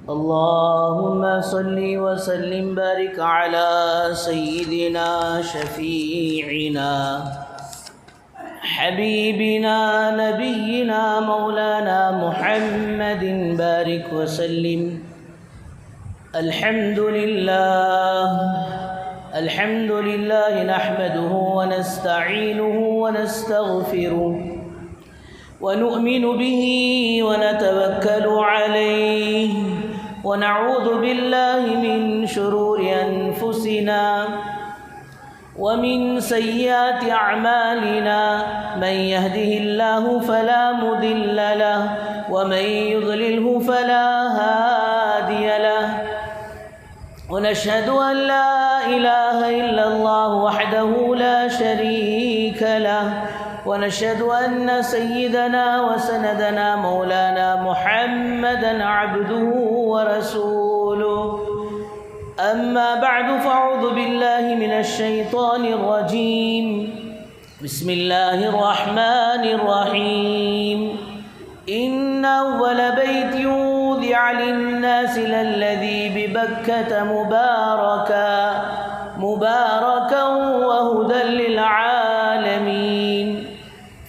اللهم صل وسلم بارك على سيدنا شفيعنا حبيبنا نبينا مولانا محمد بارك وسلم. الحمد لله نحمده ونستعينه ونستغفره ونؤمن به ونتوكل عليه ونعوذ بالله من شرور أنفسنا ومن سيئات أعمالنا. من يهده الله فلا مضل له ومن يضلله فلا هادي له. ونشهد أن لا إله إلا الله وحده لا شريك له. ونشهد أن سيدنا وسندنا مولانا محمدا عبده ورسوله. أما بعد فأعوذ بالله من الشيطان الرجيم. بسم الله الرحمن الرحيم. إن أول بيت وضع للناس للذي ببكة مباركا وهدى للعالمين.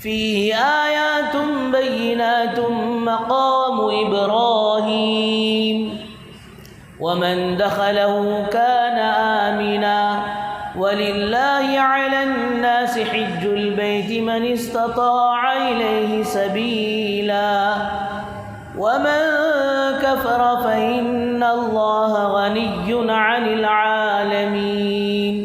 فيه آيات بينات مقام إبراهيم ومن دخله كان آمنا. ولله على الناس حج البيت من استطاع إليه سبيلا ومن كفر فإن الله غني عن العالمين.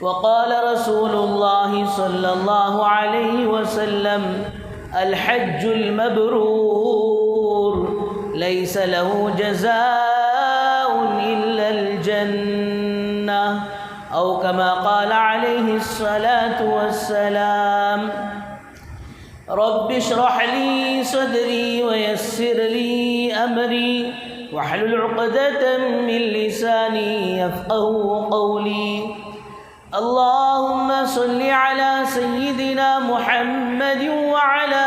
وقال رسول الله صلى الله عليه وسلم: الحج المبرور ليس له جزاء إلا الجنة، أو كما قال عليه الصلاة والسلام. رب اشرح لي صدري ويسر لي أمري واحلل عقدة من لساني يفقهوا قولي. اللهم صل على سيدنا محمد وعلى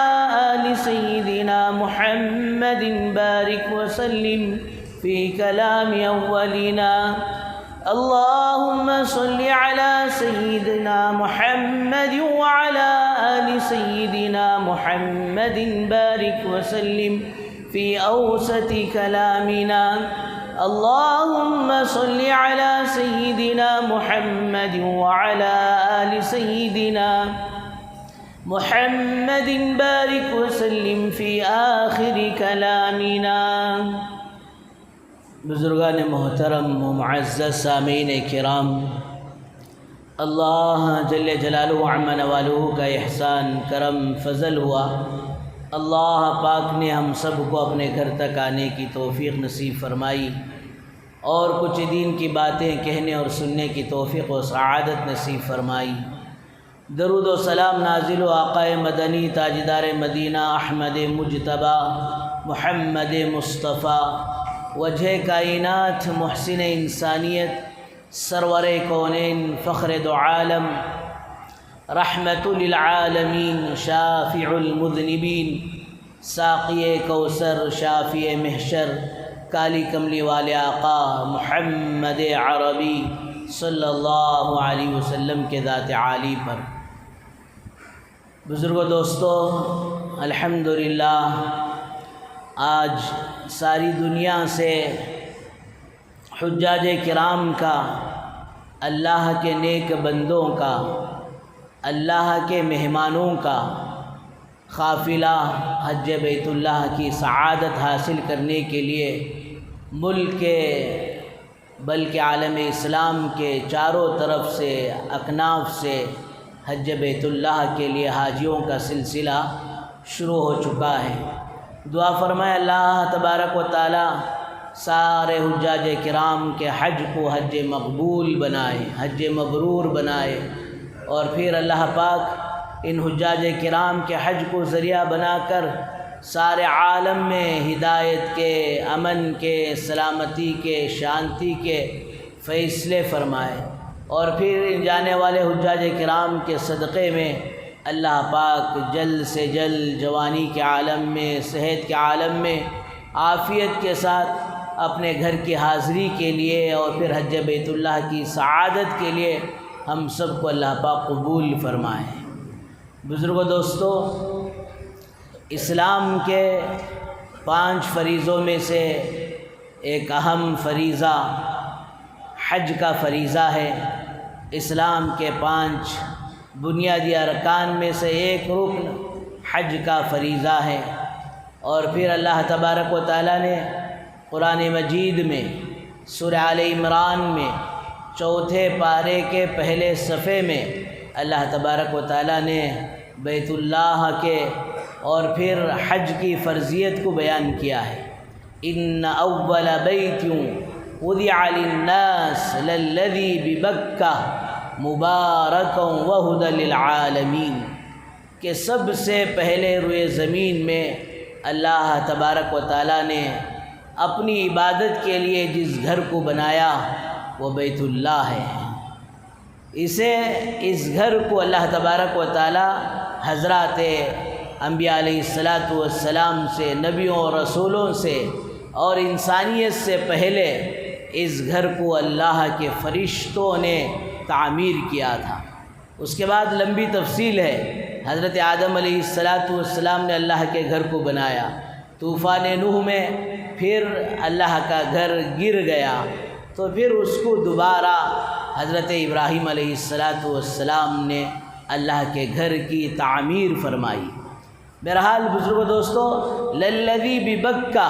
آل سيدنا محمد بارك وسلم في كلام أولنا. اللهم صل على سيدنا محمد وعلى آل سيدنا محمد بارك وسلم في أوسط كلامنا. اللهم صل على سيدنا محمد وعلى آل سيدنا محمد بارك وسلم في آخر كلامنا. بزرگان محترم و معزز سامعین کرام، اللہ جل جلالہ عم نوالہ کا احسان کرم فضل ہوا. اللہ پاک نے ہم سب کو اپنے گھر تک آنے کی توفیق نصیب فرمائی اور کچھ دین کی باتیں کہنے اور سننے کی توفیق و سعادت نصیب فرمائی. درود و سلام نازل و آقا مدنی تاجدار مدینہ احمد مجتبی محمد مصطفیٰ وجہ کائنات محسن انسانیت سرور کونین فخر دو عالم رحمت للعالمین شافع المذنبین ساقی کوثر شافی محشر کالی کملی والے آقا محمد عربی صلی اللہ علیہ وسلم کے ذات عالی پر. بزرگو دوستو، الحمدللہ آج ساری دنیا سے حجاج کرام کا، اللہ کے نیک بندوں کا، اللہ کے مہمانوں کا قافلہ حج بیت اللہ کی سعادت حاصل کرنے کے لیے ملک کے بلکہ عالم اسلام کے چاروں طرف سے اکناف سے حج بیت اللہ کے لیے حاجیوں کا سلسلہ شروع ہو چکا ہے. دعا فرمائے اللہ تبارک و تعالی سارے حجاج کرام کے حج کو حج مقبول بنائے، حج مبرور بنائے، اور پھر اللہ پاک ان حجاج کرام کے حج کو ذریعہ بنا کر سارے عالم میں ہدایت کے، امن کے، سلامتی کے، شانتی کے فیصلے فرمائے، اور پھر جانے والے حجاج کرام کے صدقے میں اللہ پاک جلد سے جلد جوانی کے عالم میں، صحت کے عالم میں عافیت کے ساتھ اپنے گھر کی حاضری کے لیے اور پھر حج بیت اللہ کی سعادت کے لیے ہم سب کو اللہ پاک قبول فرمائے۔ بزرگوں دوستو، اسلام کے 5 فریضوں میں سے ایک اہم فریضہ حج کا فریضہ ہے۔ اسلام کے 5 بنیادی ارکان میں سے ایک رکن حج کا فریضہ ہے۔ اور پھر اللہ تبارک و تعالیٰ نے قرآن مجید میں سورہ آل عمران میں 4 پارے کے پہلے صفحے میں اللہ تبارک و تعالیٰ نے بیت اللہ کے اور پھر حج کی فرضیت کو بیان کیا ہے۔ ان اول بیت وضع للناس للذی ببکہ مبارکا وہدی للعالمین، کہ سب سے پہلے روئے زمین میں اللہ تبارک و تعالیٰ نے اپنی عبادت کے لیے جس گھر کو بنایا وہ بیت اللہ ہے۔ اس گھر کو اللہ تبارک و تعالیٰ حضرات انبیاء علیہ السلام سے، نبیوں اور رسولوں سے اور انسانیت سے پہلے اس گھر کو اللہ کے فرشتوں نے تعمیر کیا تھا۔ اس کے بعد لمبی تفصیل ہے۔ حضرت آدم علیہ السلام نے اللہ کے گھر کو بنایا، طوفان نوح میں پھر اللہ کا گھر گر گیا تو پھر اس کو دوبارہ حضرت ابراہیم علیہ السلام نے اللہ کے گھر کی تعمیر فرمائی۔ بہرحال بزرگوں دوستو، للذی ببکہ،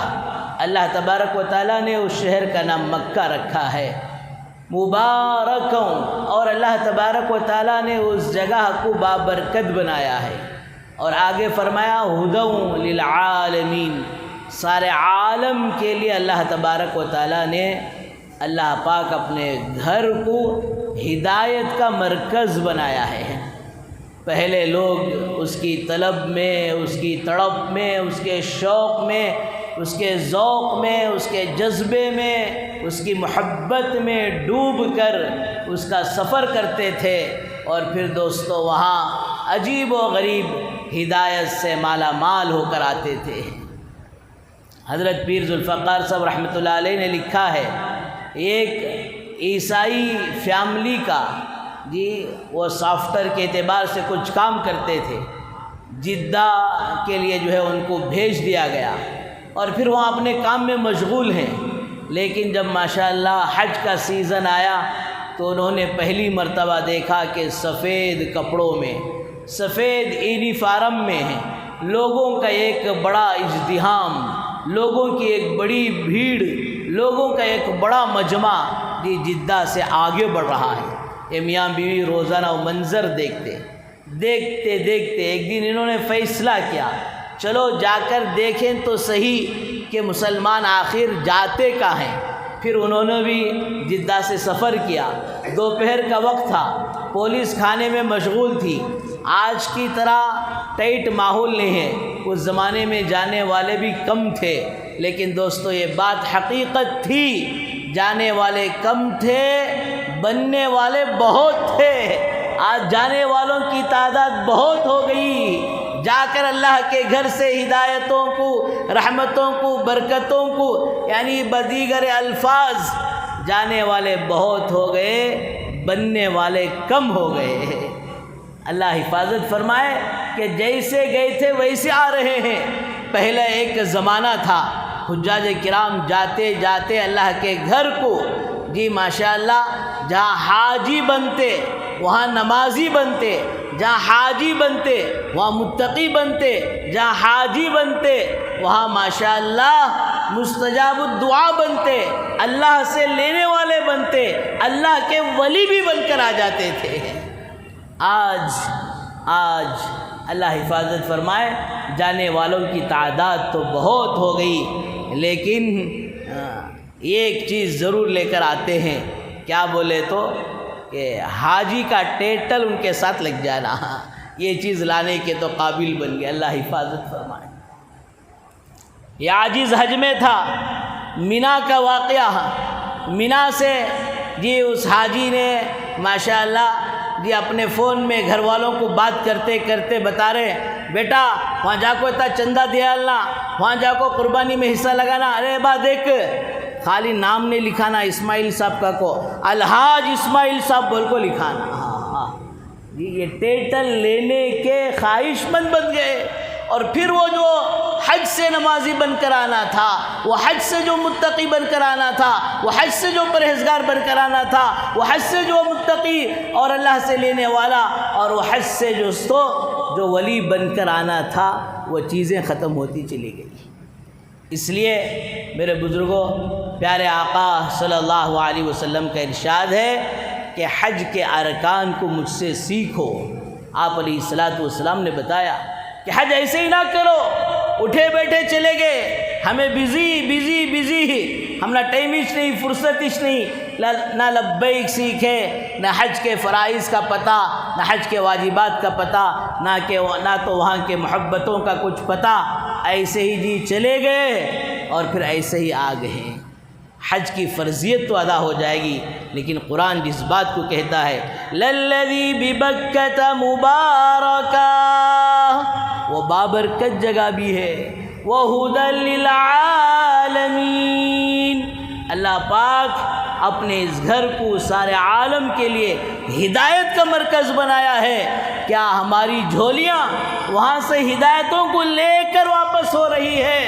اللہ تبارک و تعالیٰ نے اس شہر کا نام مکہ رکھا ہے، مبارکوں، اور اللہ تبارک و تعالیٰ نے اس جگہ کو بابرکت بنایا ہے۔ اور آگے فرمایا ہدی للعالمین، سارے عالم کے لیے اللہ تبارک و تعالیٰ نے اللہ پاک اپنے گھر کو ہدایت کا مرکز بنایا ہے۔ پہلے لوگ اس کی طلب میں، اس کی تڑپ میں، اس کے شوق میں، اس کے ذوق میں، اس کے جذبے میں، اس کی محبت میں ڈوب کر اس کا سفر کرتے تھے، اور پھر دوستو وہاں عجیب و غریب ہدایت سے مالا مال ہو کر آتے تھے۔ حضرت پیر ذوالفقار صاحب رحمۃ اللہ علیہ نے لکھا ہے، ایک عیسائی فیملی کا، وہ سافٹر کے اعتبار سے کچھ کام کرتے تھے، جدہ کے لیے جو ہے ان کو بھیج دیا گیا اور پھر وہاں اپنے کام میں مشغول ہیں۔ لیکن جب ماشاءاللہ حج کا سیزن آیا تو انہوں نے پہلی مرتبہ دیکھا کہ سفید کپڑوں میں، سفید یونیفارم میں ہیں، لوگوں کا ایک بڑا ازدحام، لوگوں کی ایک بڑی بھیڑ، لوگوں کا ایک بڑا مجمع جدہ سے آگے بڑھ رہا ہے۔ یہ میاں بیوی روزانہ وہ منظر دیکھتے ایک دن انہوں نے فیصلہ کیا، چلو جا کر دیکھیں تو صحیح کہ مسلمان آخر جاتے کہاں ہیں۔ پھر انہوں نے بھی جدہ سے سفر کیا، دوپہر کا وقت تھا، پولیس کھانے میں مشغول تھی، آج کی طرح ٹائٹ ماحول نہیں ہے، اس زمانے میں جانے والے بھی کم تھے، لیکن دوستو یہ بات حقیقت تھی، جانے والے کم تھے، بننے والے بہت تھے۔ آج جانے والوں کی تعداد بہت ہو گئی، جا کر اللہ کے گھر سے ہدایتوں کو، رحمتوں کو، برکتوں کو، یعنی بدیگر الفاظ، جانے والے بہت ہو گئے، بننے والے کم ہو گئے۔ اللہ حفاظت فرمائے کہ جیسے گئے تھے ویسے آ رہے ہیں۔ پہلے ایک زمانہ تھا، حجاج کرام جاتے جاتے اللہ کے گھر کو ماشاءاللہ جہاں حاجی بنتے وہاں نمازی بنتے، جہاں حاجی بنتے وہاں متقی بنتے، جہاں حاجی بنتے وہاں ماشاءاللہ مستجاب الدعا بنتے، اللہ سے لینے والے بنتے، اللہ کے ولی بھی بن کر آ جاتے تھے۔ آج اللہ حفاظت فرمائے جانے والوں کی تعداد تو بہت ہو گئی، لیکن ایک چیز ضرور لے کر آتے ہیں، کیا بولے تو کہ حاجی کا ٹیٹل ان کے ساتھ لگ جانا، یہ چیز لانے کے تو قابل بن گئے۔ اللہ حفاظت فرمائے۔ یہ عاجز حج میں تھا، مینا کا واقعہ، مینا سے اس حاجی نے ماشاءاللہ اپنے فون میں گھر والوں کو بات کرتے کرتے بتا رہے، بیٹا وہاں جا کو اتنا چندہ دیا اللہ، وہاں جا کو قربانی میں حصہ لگانا، ارے با دیکھ خالی نام نہیں لکھانا اسماعیل صاحب کا کو، الحاج اسماعیل صاحب بول کو لکھانا. ہاں جی، یہ ٹیٹل لینے کے خواہش مند بن گئے. اور پھر وہ جو حج سے نمازی بن کر آنا تھا، وہ حج سے جو متقی بن کر آنا تھا، وہ حج سے جو پرہیزگار بن کر آنا تھا، وہ حج سے جو متقی اور اللہ سے لینے والا، اور وہ حج سے جو ولی بن کر آنا تھا، وہ چیزیں ختم ہوتی چلی گئی. اس لیے میرے بزرگوں، پیارے آقا صلی اللہ علیہ وسلم کا ارشاد ہے کہ حج کے ارکان کو مجھ سے سیکھو. آپ علیہ الصلوۃ والسلام نے بتایا کہ حج ایسے ہی نہ کرو اٹھے بیٹھے چلے گئے، ہمیں بزی ہم نہ ٹائمش نہیں، فرصتش نہیں، نہ لبیک سیکھے، نہ حج کے فرائض کا پتہ، نہ حج کے واجبات کا پتہ، نہ تو وہاں کے محبتوں کا کچھ پتہ. ایسے ہی جی چلے گئے اور پھر ایسے ہی آ گئے. حج کی فرضیت تو ادا ہو جائے گی، لیکن قرآن جس بات کو کہتا ہے للذی ببکۃ مبارکہ، وہ بابرکت جگہ بھی ہے، وہدی للعالمین. اللہ پاک اپنے اس گھر کو سارے عالم کے لیے ہدایت کا مرکز بنایا ہے. کیا ہماری جھولیاں وہاں سے ہدایتوں کو لے کر واپس ہو رہی ہے،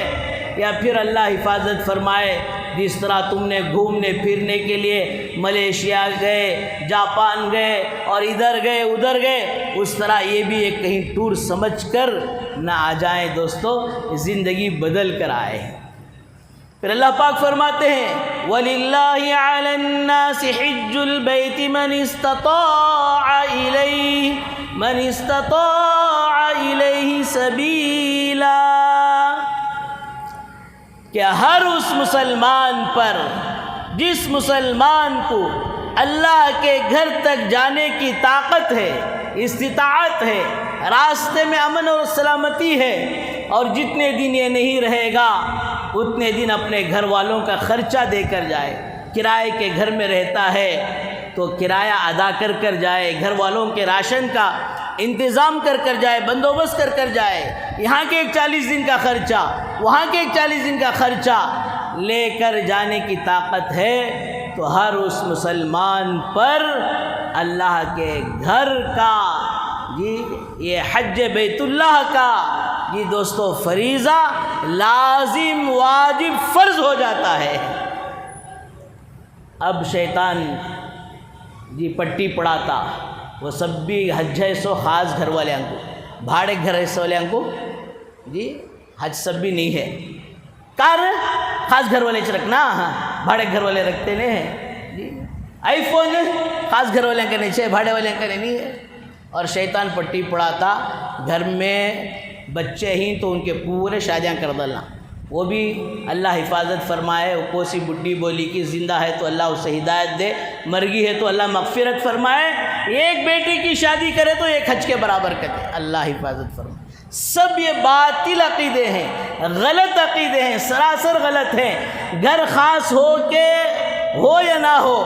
یا پھر اللہ حفاظت فرمائے جس طرح تم نے گھومنے پھرنے کے لیے ملیشیا گئے، جاپان گئے اور ادھر گئے ادھر گئے، اس طرح یہ بھی ایک کہیں ٹور سمجھ کر نہ آ جائیں دوستو، زندگی بدل کر آئے. پھر اللہ پاک فرماتے ہیں وَلِلَّهِ عَلَى النَّاسِ حِجُّ الْبَيْتِ مَنِ اسْتَطَاعَ إِلَيْهِ سَبِيلًا. کہ ہر اس مسلمان پر جس مسلمان کو اللہ کے گھر تک جانے کی طاقت ہے، استطاعت ہے، راستے میں امن اور سلامتی ہے، اور جتنے دن یہ نہیں رہے گا اتنے دن اپنے گھر والوں کا خرچہ دے کر جائے. کرائے کے گھر میں رہتا ہے تو کرایہ ادا کر کر جائے، گھر والوں کے راشن کا انتظام کر کر جائے، بندوبست کر کر جائے. یہاں کے ایک 40 دن کا خرچہ، وہاں کے ایک 40 دن کا خرچہ لے کر جانے کی طاقت ہے، تو ہر اس مسلمان پر اللہ کے گھر کا جی یہ حج بیت اللہ کا جی دوستو فریضہ لازم واجب فرض ہو جاتا ہے. اب شیطان جی پٹی پڑاتا، وہ سب بھی حج ہے سو خاص گھر والے کو، بھاڑے گھر ہے سو والے کو جی حج سب بھی نہیں ہے، کار خاص گھر والے رکھنا، ہاں بھاڑے گھر والے رکھتے نہیں ہیں جی. آئی فون خاص گھر والے کا نیچے، بھاڑے والے کا نہیں ہے. اور شیطان پٹی پڑاتا گھر میں بچے ہی تو ان کے پورے شادیاں کر ڈالنا. وہ بھی اللہ حفاظت فرمائے، وہ کوسی بڈھی بولی کی زندہ ہے تو اللہ اسے ہدایت دے، مرگی ہے تو اللہ مغفرت فرمائے. ایک بیٹی کی شادی کرے تو ایک حج کے برابر کرے، اللہ حفاظت فرمائے. سب یہ باطل عقیدے ہیں، غلط عقیدے ہیں، سراسر غلط ہیں. گھر خاص ہو کے ہو یا نہ ہو،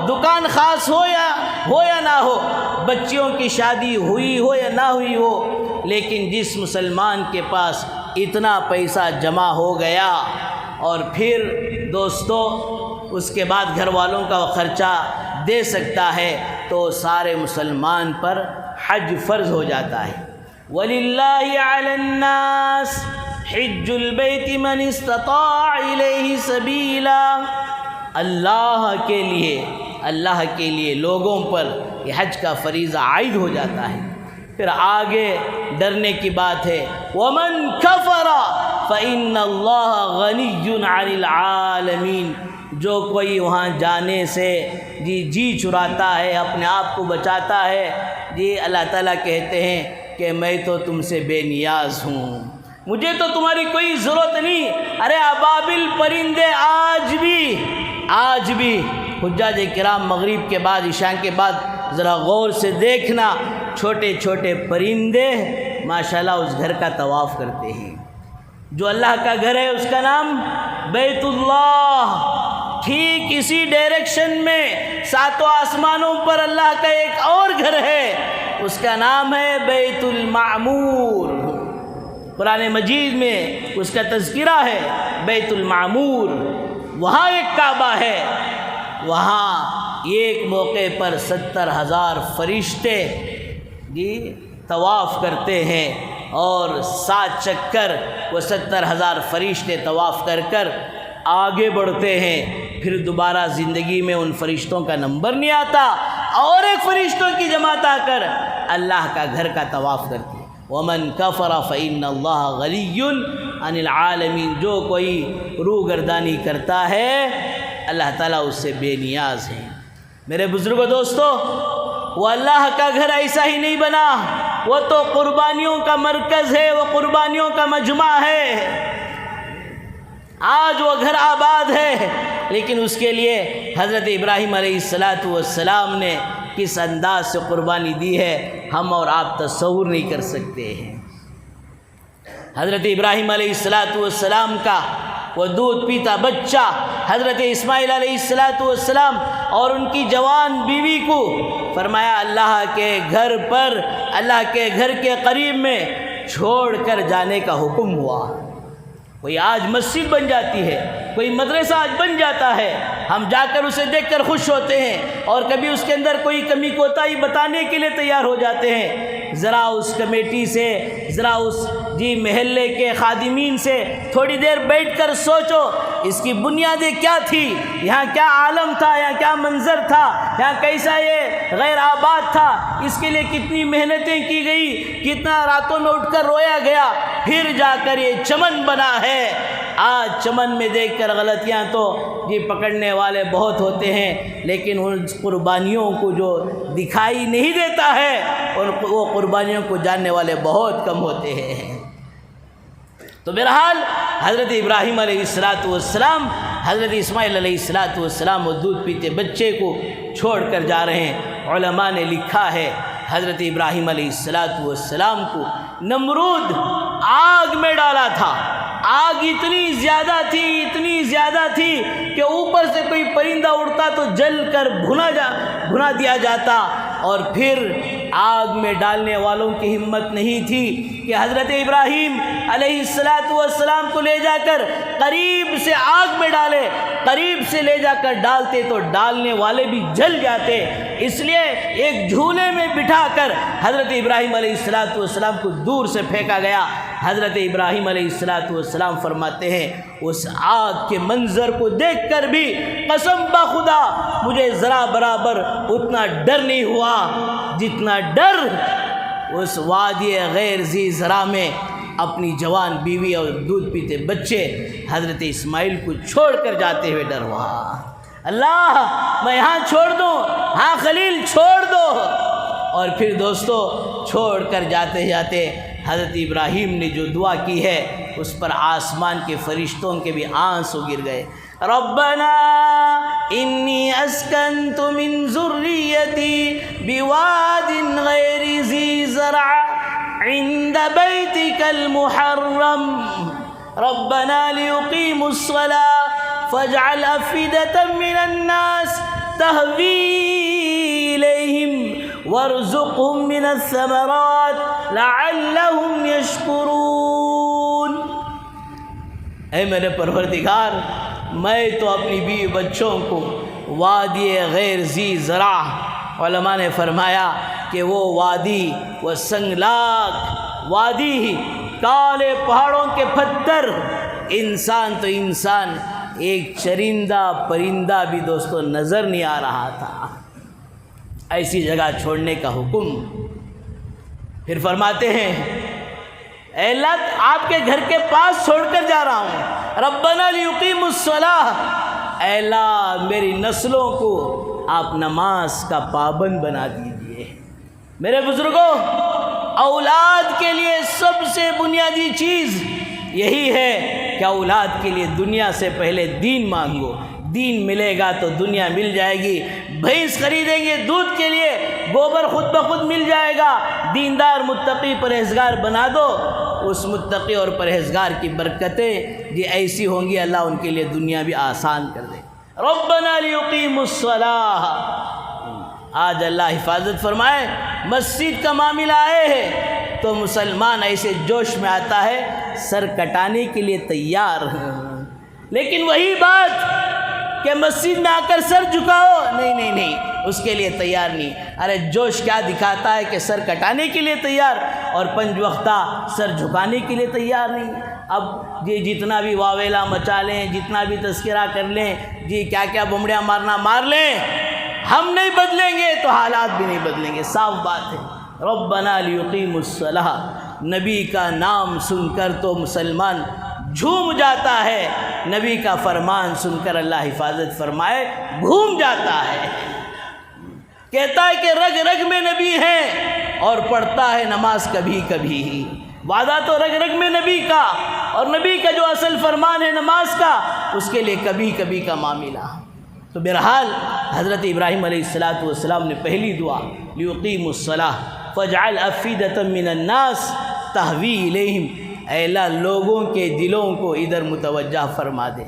دکان خاص ہو یا نہ ہو، بچیوں کی شادی ہوئی ہو یا نہ ہوئی ہو، لیکن جس مسلمان کے پاس اتنا پیسہ جمع ہو گیا اور پھر دوستو اس کے بعد گھر والوں کا خرچہ دے سکتا ہے، تو سارے مسلمان پر حج فرض ہو جاتا ہے. وَلِلَّهِ عَلَى النَّاسِ حِجُّ الْبَيْتِ مَنِ اسْتَطَاعَ إِلَيْهِ سَبِيلًا. اللہ کے لیے لوگوں پر یہ حج کا فریضہ عائد ہو جاتا ہے. پھر آگے ڈرنے کی بات ہے وَمَنْ كَفَرَ فَإِنَّ اللَّهَ غَنِيٌّ عَنِ الْعَالَمِينَ. جو کوئی وہاں جانے سے جی چراتا ہے، اپنے آپ کو بچاتا ہے، جی اللہ تعالیٰ کہتے ہیں کہ میں تو تم سے بے نیاز ہوں، مجھے تو تمہاری کوئی ضرورت نہیں. ارے ابابل پرندے آج بھی حجاج کرام مغرب کے بعد عشاء کے بعد ذرا غور سے دیکھنا، چھوٹے چھوٹے پرندے ماشاءاللہ اس گھر کا طواف کرتے ہیں. جو اللہ کا گھر ہے اس کا نام بیت اللہ. ٹھیک اسی ڈائریکشن میں 7 آسمانوں پر اللہ کا ایک اور گھر ہے، اس کا نام ہے بیت المعمور. قرآن مجید میں اس کا تذکرہ ہے بیت المعمور، وہاں ایک کعبہ ہے، وہاں ایک موقع پر 70,000 فرشتے طواف کرتے ہیں، اور 7 چکر وہ 70,000 فرشتے طواف کر کر آگے بڑھتے ہیں، پھر دوبارہ زندگی میں ان فرشتوں کا نمبر نہیں آتا، اور ایک فرشتوں کی جماعت آ کر اللہ کا گھر کا طواف کرتی ہے۔ وَمَن كَفَرَ فَإِنَّ اللَّهَ غَنِيٌّ عَنِ الْعَالَمِينَ، جو کوئی روگردانی کرتا ہے اللہ تعالیٰ اس سے بے نیاز ہے۔ میرے بزرگوں دوستو، وہ اللہ کا گھر ایسا ہی نہیں بنا، وہ تو قربانیوں کا مرکز ہے، وہ قربانیوں کا مجمع ہے۔ آج وہ گھر آباد ہے، لیکن اس کے لیے حضرت ابراہیم علیہ السلام نے کس انداز سے قربانی دی ہے ہم اور آپ تصور نہیں کر سکتے ہیں۔ حضرت ابراہیم علیہ السلام کا وہ دودھ پیتا بچہ حضرت اسماعیل علیہ السلام اور ان کی جوان بیوی کو فرمایا اللہ کے گھر پر، اللہ کے گھر کے قریب میں چھوڑ کر جانے کا حکم ہوا۔ کوئی آج مسجد بن جاتی ہے، کوئی مدرسہ آج بن جاتا ہے، ہم جا کر اسے دیکھ کر خوش ہوتے ہیں، اور کبھی اس کے اندر کوئی کمی کوتاہی بتانے کے لیے تیار ہو جاتے ہیں۔ ذرا اس کمیٹی سے، ذرا اس محلے کے خادمین سے تھوڑی دیر بیٹھ کر سوچو، اس کی بنیادیں کیا تھی، یہاں کیا عالم تھا، یہاں کیا منظر تھا، یہاں کیسا یہ غیر آباد تھا، اس کے لیے کتنی محنتیں کی گئی، کتنا راتوں میں اٹھ کر رویا گیا، پھر جا کر یہ چمن بنا ہے۔ آج چمن میں دیکھ کر غلطیاں تو پکڑنے والے بہت ہوتے ہیں، لیکن ان قربانیوں کو جو دکھائی نہیں دیتا ہے وہ قربانیوں کو جاننے والے بہت کم ہوتے ہیں۔ تو بہرحال حضرت ابراہیم علیہ السلام، حضرت اسماعیل علیہ السلام وہ دودھ پیتے بچے کو چھوڑ کر جا رہے ہیں۔ علماء نے لکھا ہے حضرت ابراہیم علیہ السلام کو نمرود آگ میں ڈالا تھا۔ آگ اتنی زیادہ تھی کہ اوپر سے کوئی پرندہ اڑتا تو جل کر بھنا دیا جاتا، اور پھر آگ میں ڈالنے والوں کی ہمت نہیں تھی کہ حضرت ابراہیم علیہ السلام کو لے جا کر قریب سے آگ میں ڈالے، قریب سے لے جا کر ڈالتے تو ڈالنے والے بھی جل جاتے، اس لیے ایک جھولے میں بٹھا کر حضرت ابراہیم علیہ السلام کو دور سے پھینکا گیا۔ حضرت ابراہیم علیہ السلام فرماتے ہیں اس آگ کے منظر کو دیکھ کر بھی قسم بخدا مجھے ذرا برابر اتنا ڈر نہیں ہوا جتنا ڈر اس وادی غیر ذی زرع میں اپنی جوان بیوی اور دودھ پیتے بچے حضرت اسماعیل کو چھوڑ کر جاتے ہوئے ڈر ہوا۔ اللہ میں یہاں چھوڑ دوں، ہاں خلیل چھوڑ دو۔ اور پھر دوستو چھوڑ کر جاتے جاتے حضرت ابراہیم نے جو دعا کی ہے اس پر آسمان کے فرشتوں کے بھی آنسو گر گئے۔ ربنا انی اسکنت من ذریتی بواد غیر ذی زرع عند بیتک المحرم ربنا لیقیموا الصلاة فاجعل افئدة من الناس تہوی الیہم وارزقهم من الثمرات لعلهم يشکرون۔ اے میرے پروردگار، میں تو اپنی بیوی بچوں کو وادی غیر ذی زرع، علماء نے فرمایا کہ وہ وادی، وہ سنگلاخ وادی ہی، کالے پہاڑوں کے پتھر، انسان تو انسان، ایک چرندہ پرندہ بھی دوستو نظر نہیں آ رہا تھا، ایسی جگہ چھوڑنے کا حکم۔ پھر فرماتے ہیں اے اللہ آپ کے گھر کے پاس چھوڑ کر جا رہا ہوں، ربنا لیقیموا الصلاۃ، اے اللہ میری نسلوں کو آپ نماز کا پابند بنا دیجئے۔ میرے بزرگوں، اولاد کے لیے سب سے بنیادی چیز یہی ہے کہ اولاد کے لیے دنیا سے پہلے دین مانگو، دین ملے گا تو دنیا مل جائے گی۔ بھینس خریدیں گے دودھ کے لیے، گوبر خود بخود مل جائے گا۔ دیندار متقی پرہیزگار بنا دو، اس متقی اور پرہیزگار کی برکتیں ایسی ہوں گی اللہ ان کے لیے دنیا بھی آسان کر دے۔ ربنا لیقیموا الصلاۃ، آج اللہ حفاظت فرمائے، مسجد کا معاملہ آئے ہے، تو مسلمان ایسے جوش میں آتا ہے سر کٹانے کے لیے تیار، لیکن وہی بات کہ مسجد میں آ کر سر جھکاؤ، نہیں، اس کے لیے تیار نہیں۔ ارے جوش کیا دکھاتا ہے کہ سر کٹانے کے لیے تیار اور 5 وقتہ سر جھکانے کے لیے تیار نہیں۔ اب جی جتنا بھی واویلا مچا لیں، جتنا بھی تذکرہ کر لیں، جی کیا بمڑیاں مارنا مار لیں، ہم نہیں بدلیں گے تو حالات بھی نہیں بدلیں گے، صاف بات ہے۔ ربنا لیقیموا الصلاۃ، نبی کا نام سن کر تو مسلمان جھوم جاتا ہے، نبی کا فرمان سن کر اللہ حفاظت فرمائے گھوم جاتا ہے، کہتا ہے کہ رگ رگ میں نبی ہیں اور پڑھتا ہے نماز کبھی کبھی ہی۔ وعدہ تو رگ رگ میں نبی کا، اور نبی کا جو اصل فرمان ہے نماز کا، اس کے لیے کبھی کبھی کا معاملہ۔ تو بہرحال حضرت ابراہیم علیہ السلام نے پہلی دعا لیقیموا الصلاۃ فاجعل افئدۃ من الناس تہوی الیہم، اے اللہ لوگوں کے دلوں کو ادھر متوجہ فرما دے،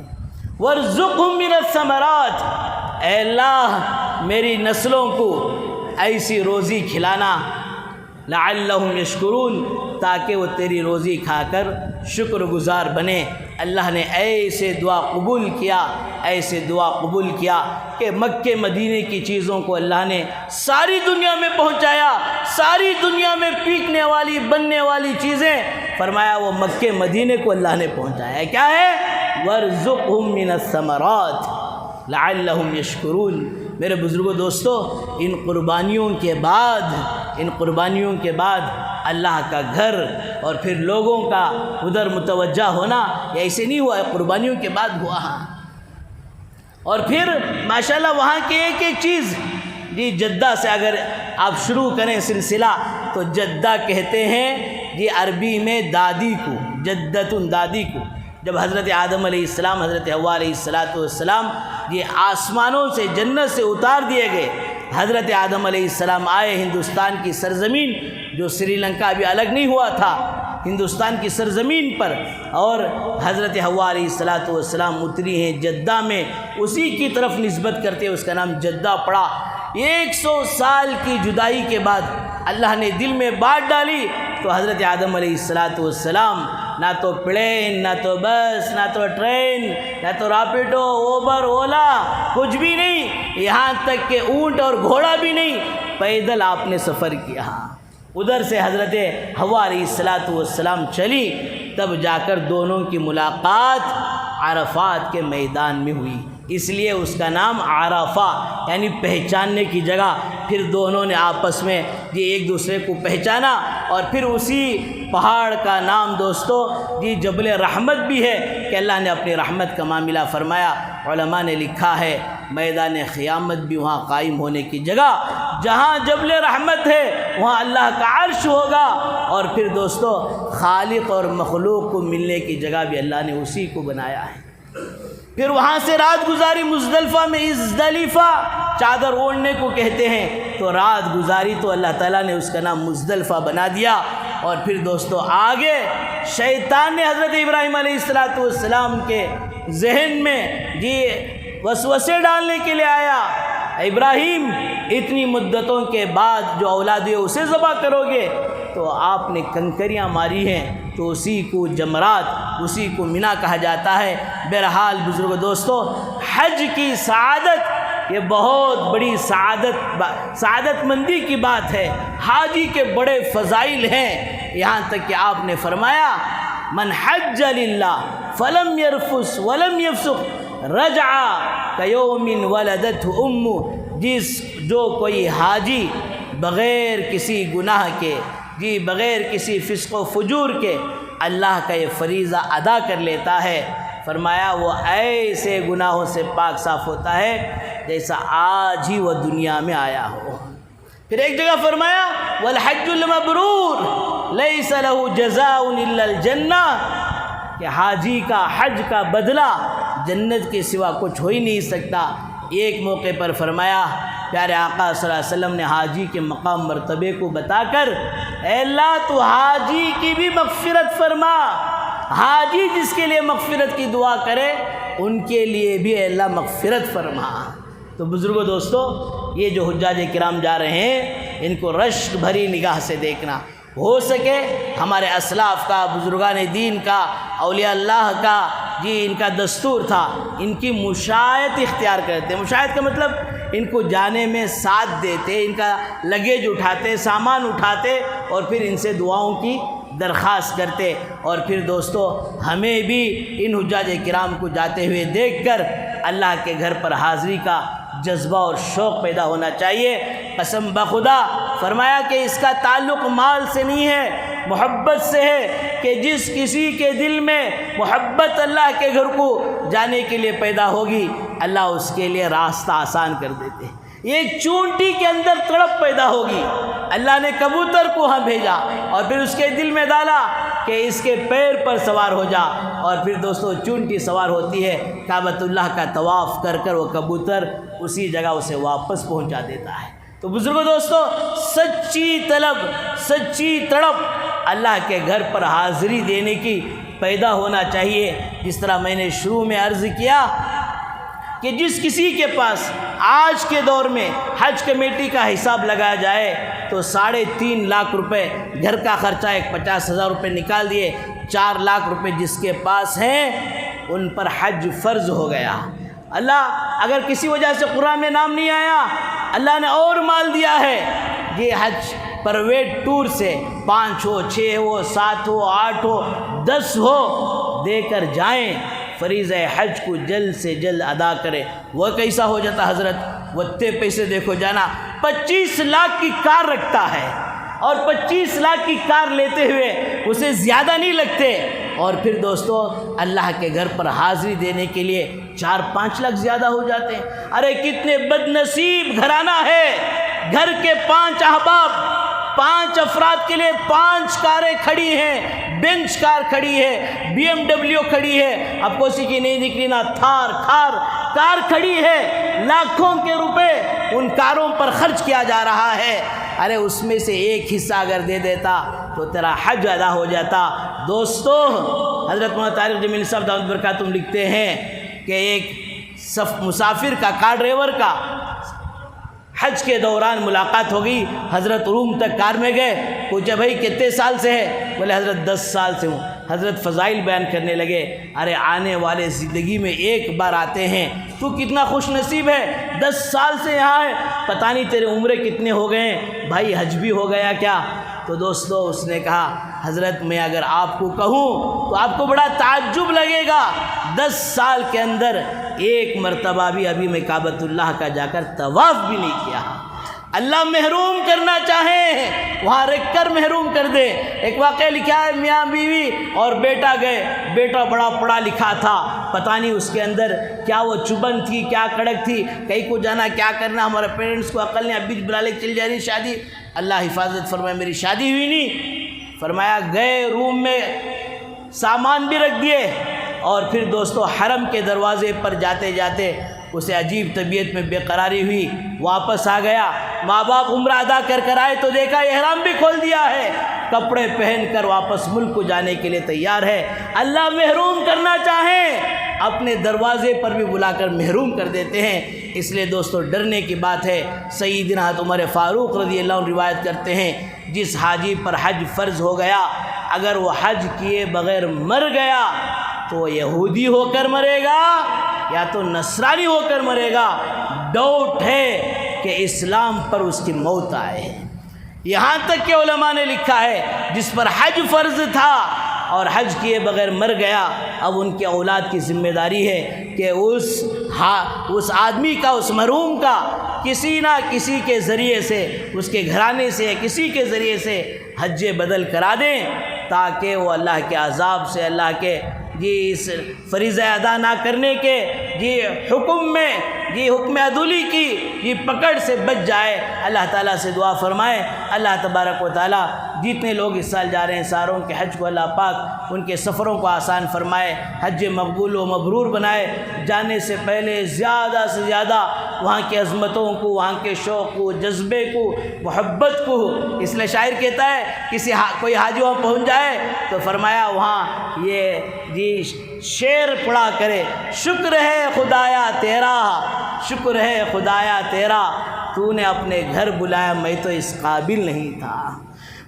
وارزقہم من الثمرات، اے اللہ میری نسلوں کو ایسی روزی کھلانا، لعلہم یشکرون، تاکہ وہ تیری روزی کھا کر شکر گزار بنے۔ اللہ نے ایسے دعا قبول کیا کہ مکہ مدینے کی چیزوں کو اللہ نے ساری دنیا میں پہنچایا، ساری دنیا میں پیکنے والی بننے والی چیزیں فرمایا وہ مکہ مدینے کو اللہ نے پہنچایا۔ کیا ہے؟ وارزقہم من الثمرات لعلہم یشکرون۔ میرے بزرگوں دوستو، ان قربانیوں کے بعد اللہ کا گھر اور پھر لوگوں کا ادھر متوجہ ہونا یہ ایسے نہیں ہوا ہے، قربانیوں کے بعد ہوا۔ اور پھر ماشاءاللہ وہاں کی ایک چیز، جی جدہ سے اگر آپ شروع کریں سلسلہ تو جدہ کہتے ہیں جی عربی میں دادی کو، جدتن دادی کو۔ جب حضرت آدم علیہ السلام، حضرت حوا علیہ السلام یہ آسمانوں سے جنت سے اتار دیے گئے، حضرت آدم علیہ السلام آئے ہندوستان کی سرزمین، جو سری لنکا ابھی الگ نہیں ہوا تھا، ہندوستان کی سرزمین پر، اور حضرت حوا علیہ السلام اتری ہیں جدہ میں، اسی کی طرف نسبت کرتے اس کا نام جدہ پڑا۔ 100 سال کی جدائی کے بعد اللہ نے دل میں بات ڈالی تو حضرت آدم علیہ السلام نہ تو پلین، نہ تو بس، نہ تو ٹرین، نہ تو راپیڈو، اوبر، اولا، کچھ بھی نہیں، یہاں تک کہ اونٹ اور گھوڑا بھی نہیں، پیدل آپ نے سفر کیا۔ ادھر سے حضرت حوا علیہ السلام چلی، تب جا کر دونوں کی ملاقات عرفات کے میدان میں ہوئی، اس لیے اس کا نام عرفہ یعنی پہچاننے کی جگہ۔ پھر دونوں نے آپس میں جی ایک دوسرے کو پہچانا، اور پھر اسی پہاڑ کا نام دوستو جی جبل رحمت بھی ہے کہ اللہ نے اپنی رحمت کا معاملہ فرمایا۔ علماء نے لکھا ہے میدان قیامت بھی وہاں قائم ہونے کی جگہ، جہاں جبل رحمت ہے وہاں اللہ کا عرش ہوگا، اور پھر دوستو خالق اور مخلوق کو ملنے کی جگہ بھی اللہ نے اسی کو بنایا ہے۔ پھر وہاں سے رات گزاری مزدلفہ میں، ازدلیفہ چادر اوڑھنے کو کہتے ہیں، تو رات گزاری تو اللہ تعالیٰ نے اس کا نام مزدلفہ بنا دیا۔ اور پھر دوستو آگے شیطان نے حضرت ابراہیم علیہ السلام کے ذہن میں جی وسوسے ڈالنے کے لیے آیا، ابراہیم اتنی مدتوں کے بعد جو اولاد ہے اسے ذبح کرو گے؟ تو آپ نے کنکریاں ماری ہیں، تو اسی کو جمرات، اسی کو منی کہا جاتا ہے۔ بہرحال بزرگ دوستو، حج کی سعادت یہ بہت بڑی سعادت مندی کی بات ہے، حاجی کے بڑے فضائل ہیں، یہاں تک کہ آپ نے فرمایا من حج للہ فلم یرفث ولم یفسق رجع کیوم ولدتہ امہ، جو کوئی حاجی بغیر کسی گناہ کے، جی بغیر کسی فسق و فجور کے اللہ کا یہ فریضہ ادا کر لیتا ہے، فرمایا وہ ایسے گناہوں سے پاک صاف ہوتا ہے جیسا آج ہی وہ دنیا میں آیا ہو۔ پھر ایک جگہ فرمایا والحج المبرور لیس له جزاء الا الجنہ، کہ حاجی کا حج کا بدلہ جنت کے سوا کچھ ہو ہی نہیں سکتا۔ ایک موقع پر فرمایا پیارے آقا صلی اللہ علیہ وسلم نے حاجی کے مقام مرتبے کو بتا کر، اے اللہ تو حاجی کی بھی مغفرت فرما، حاجی جس کے لیے مغفرت کی دعا کرے ان کے لیے بھی اے اللہ مغفرت فرما۔ تو بزرگوں دوستو، یہ جو حجاج کرام جا رہے ہیں ان کو رشک بھری نگاہ سے دیکھنا، ہو سکے ہمارے اسلاف کا، بزرگان دین کا، اولیاء اللہ کا ان کا دستور تھا، ان کی مشایعت اختیار کرتے۔ مشایعت کا مطلب ان کو جانے میں ساتھ دیتے، ان کا لگیج اٹھاتے، سامان اٹھاتے، اور پھر ان سے دعاؤں کی درخواست کرتے۔ اور پھر دوستو ہمیں بھی ان حجاج کرام کو جاتے ہوئے دیکھ کر اللہ کے گھر پر حاضری کا جذبہ اور شوق پیدا ہونا چاہیے۔ قسم بخدا فرمایا کہ اس کا تعلق مال سے نہیں ہے، محبت سے ہے، کہ جس کسی کے دل میں محبت اللہ کے گھر کو جانے کے لیے پیدا ہوگی، اللہ اس کے لیے راستہ آسان کر دیتے۔ ایک چونٹی کے اندر تڑپ پیدا ہوگی، اللہ نے کبوتر کو وہاں بھیجا اور پھر اس کے دل میں ڈالا کہ اس کے پیر پر سوار ہو جا، اور پھر دوستو چونٹی سوار ہوتی ہے، کعبۃ اللہ کا طواف کر کر وہ کبوتر اسی جگہ اسے واپس پہنچا دیتا ہے۔ تو بزرگوں دوستو، سچی طلب، سچی تڑپ اللہ کے گھر پر حاضری دینے کی پیدا ہونا چاہیے۔ جس طرح میں نے شروع میں عرض کیا کہ جس کسی کے پاس آج کے دور میں حج کمیٹی کا حساب لگایا جائے تو 3.5 لاکھ روپے، گھر کا خرچہ 50,000 روپے نکال دیے، 4 لاکھ روپے جس کے پاس ہیں ان پر حج فرض ہو گیا۔ اللہ اگر کسی وجہ سے قرآن میں نام نہیں آیا، اللہ نے اور مال دیا ہے، یہ حج پرائیویٹ ٹور سے 5 ہو، 6 ہو، 7 ہو، 8 ہو، 10 ہو، دے کر جائیں، فریضہ حج کو جلد سے جلد ادا کرے۔ وہ کیسا ہو جاتا حضرت؟ وہ اتنے پیسے دیکھو جانا 25 لاکھ کی کار رکھتا ہے، اور 25 لاکھ کی کار لیتے ہوئے اسے زیادہ نہیں لگتے، اور پھر دوستو اللہ کے گھر پر حاضری دینے کے لیے 4-5 لاکھ زیادہ ہو جاتے ہیں۔ ارے کتنے بد نصیب گھرانہ ہے، گھر کے 5 احباب، 5 افراد کے لیے 5 کاریں کھڑی ہیں، بینچ کار کھڑی ہے، BMW کھڑی ہے، اب کوئی کی نہیں دکھ رہی نا، تھار کار کھڑی ہے، لاکھوں کے روپے ان کاروں پر خرچ کیا جا رہا ہے۔ ارے اس میں سے ایک حصہ اگر دے دیتا تو تیرا حج ادا ہو جاتا۔ دوستو حضرت مولانا طارق جمیل صاحب دامت برکاتہم لکھتے ہیں کہ ایک مسافر کا، کار ڈرائیور کا حج کے دوران ملاقات ہو گئی، حضرت روم تک کار میں گئے، پوچھا بھائی کتنے سال سے ہے؟ بولے حضرت 10 سال سے ہوں۔ حضرت فضائل بیان کرنے لگے، ارے آنے والے زندگی میں ایک بار آتے ہیں، تو کتنا خوش نصیب ہے، 10 سال سے یہاں ہے، پتہ نہیں تیرے عمریں کتنے ہو گئے ہیں، بھائی حج بھی ہو گیا کیا؟ تو دوستو اس نے کہا حضرت میں اگر آپ کو کہوں تو آپ کو بڑا تعجب لگے گا، 10 سال کے اندر ایک مرتبہ بھی ابھی میں کعبۃ اللہ کا جا کر طواف بھی نہیں کیا۔ اللہ محروم کرنا چاہے وہاں رکھ کر محروم کر دے۔ ایک واقعہ لکھا ہے، میاں بیوی اور بیٹا گئے، بیٹا بڑا پڑھا لکھا تھا، پتہ نہیں اس کے اندر کیا وہ چبن تھی، کیا کڑک تھی، کہیں کو جانا کیا کرنا، ہمارے پیرنٹس کو عقل نہیں، ابھی بلا لے چل جا رہی شادی، اللہ حفاظت فرمائے میری شادی ہوئی نہیں، فرمایا گئے روم میں سامان بھی رکھ دیے، اور پھر دوستو حرم کے دروازے پر جاتے جاتے اسے عجیب طبیعت میں بے قراری ہوئی، واپس آ گیا، ماں باپ عمرہ ادا کر آئے تو دیکھا احرام بھی کھول دیا ہے، کپڑے پہن کر واپس ملک کو جانے کے لیے تیار ہے۔ اللہ محروم کرنا چاہیں اپنے دروازے پر بھی بلا کر محروم کر دیتے ہیں۔ اس لیے دوستو ڈرنے کی بات ہے۔ سیدنا عمر فاروق رضی اللہ عنہ روایت کرتے ہیں، جس حاجی پر حج فرض ہو گیا اگر وہ حج کیے بغیر مر گیا تو وہ یہودی ہو کر مرے گا یا تو نصرانی ہو کر مرے گا، ڈاؤٹ ہے کہ اسلام پر اس کی موت آئے۔ یہاں تک کہ علماء نے لکھا ہے جس پر حج فرض تھا اور حج کیے بغیر مر گیا، اب ان کے اولاد کی ذمہ داری ہے کہ اس آدمی کا، اس مرحوم کا کسی نہ کسی کے ذریعے سے، اس کے گھرانے سے کسی کے ذریعے سے حج بدل کرا دیں، تاکہ وہ اللہ کے عذاب سے، اللہ کے اس فریضہ ادا نہ کرنے کے حکم میں، حکم عدولی کی پکڑ سے بچ جائے۔ اللہ تعالیٰ سے دعا فرمائے اللہ تبارک و تعالیٰ جتنے لوگ اس سال جا رہے ہیں ساروں کے حج کو اللہ پاک ان کے سفروں کو آسان فرمائے، حج مقبول و مبرور بنائے، جانے سے پہلے زیادہ سے زیادہ وہاں کی عظمتوں کو، وہاں کے شوق کو، جذبے کو، محبت کو، اس لیے شاعر کہتا ہے کوئی حاجی وہاں پہنچ جائے تو فرمایا وہاں یہ شعر پڑھا کرے، شکر ہے خدایا تیرا، شکر ہے خدایا تیرا، تو نے اپنے گھر بلایا میں تو اس قابل نہیں تھا۔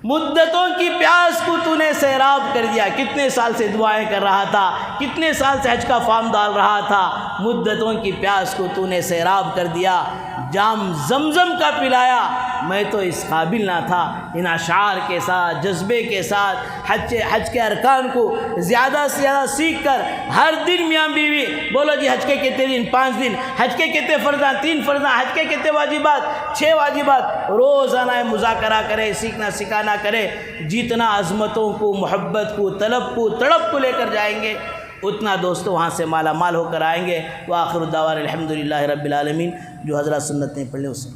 مدتوں کی پیاس کو تو نے سیراب کر دیا. کتنے سال سے دعائیں کر رہا تھا, کتنے سال سے حج کا فارم ڈال رہا تھا, مدتوں کی پیاس کو تو نے سیراب کر دیا. جام زمزم کا پلایا. میں تو اس قابل نہ تھا. ان اشعار کے ساتھ, جذبے کے ساتھ, حج کے ارکان کو زیادہ سے زیادہ سیکھ کر ہر دن میاں بیوی بولو جی حج کے کتنے دن, 5 دن, حج کے کتنے فرضاں, 3 فرضاں, حج کے کتنے واجبات, 6 واجبات, روزانہ مذاکرہ کرے, سیکھنا سکھانا کرے. جتنا عظمتوں کو, محبت کو, طلب کو, تڑپ کو لے کر جائیں گے, اتنا دوستو وہاں سے مالا مال ہو کر آئیں گے. وآخر الدعوانا الحمدللہ رب العالمین. جو حضرات سنت نہیں پڑھ لیں اس